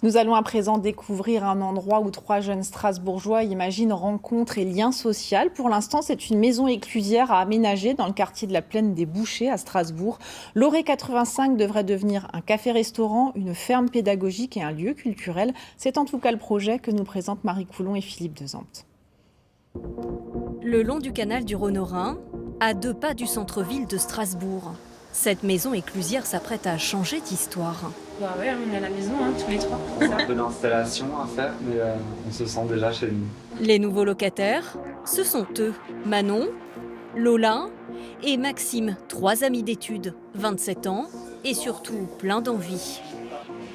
Nous allons à présent découvrir un endroit où 3 jeunes Strasbourgeois imaginent rencontre et lien social. Pour l'instant, c'est une maison éclusière à aménager dans le quartier de la Plaine des Bouchers à Strasbourg. L'Oré 85 devrait devenir un café-restaurant, une ferme pédagogique et un lieu culturel. C'est en tout cas le projet que nous présentent Marie Coulon et Philippe Dezampt. Le long du canal du Rhône au Rhin, à 2 pas du centre-ville de Strasbourg. Cette maison éclusière s'apprête à changer d'histoire. Bah ouais, on est à la maison, tous les trois. C'est un peu d'installation à faire, mais on se sent déjà chez nous. Les nouveaux locataires, ce sont eux, Manon, Lola et Maxime, 3 amis d'études, 27 ans et surtout plein d'envie.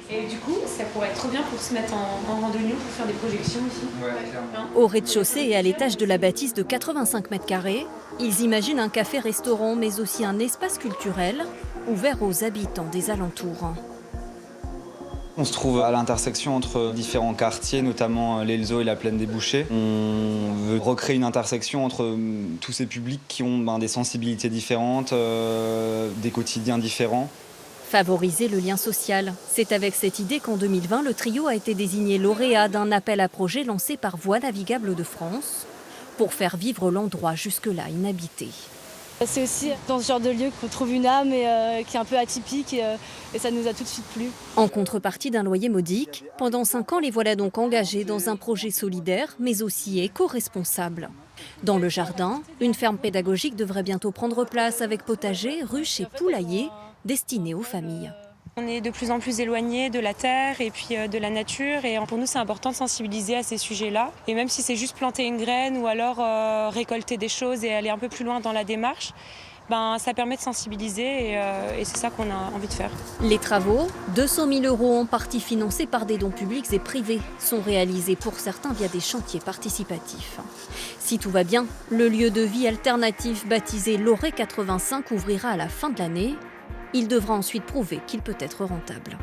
Et du coup, ça pourrait être trop bien pour se mettre en randonnée, pour faire des projections ici. Ouais, clairement. Au rez-de-chaussée et à l'étage de la bâtisse de 85 mètres carrés, ils imaginent un café-restaurant mais aussi un espace culturel ouvert aux habitants des alentours. On se trouve à l'intersection entre différents quartiers, notamment l'Elzo et la Plaine des Bouchers. On veut recréer une intersection entre tous ces publics qui ont des sensibilités différentes, des quotidiens différents. Favoriser le lien social. C'est avec cette idée qu'en 2020, le trio a été désigné lauréat d'un appel à projet lancé par Voies navigables de France pour faire vivre l'endroit jusque-là inhabité. C'est aussi dans ce genre de lieu qu'on trouve une âme et qui est un peu atypique et ça nous a tout de suite plu. En contrepartie d'un loyer modique, pendant 5 ans, les voilà donc engagés dans un projet solidaire mais aussi éco-responsable. Dans le jardin, une ferme pédagogique devrait bientôt prendre place avec potager, ruches et poulailler destinés aux familles. On est de plus en plus éloigné de la terre et puis de la nature et pour nous c'est important de sensibiliser à ces sujets-là. Et même si c'est juste planter une graine ou alors récolter des choses et aller un peu plus loin dans la démarche, ça permet de sensibiliser et c'est ça qu'on a envie de faire. Les travaux, 200 000 € en partie financés par des dons publics et privés, sont réalisés pour certains via des chantiers participatifs. Si tout va bien, le lieu de vie alternatif baptisé l'Oré 85 ouvrira à la fin de l'année. Il devra ensuite prouver qu'il peut être rentable.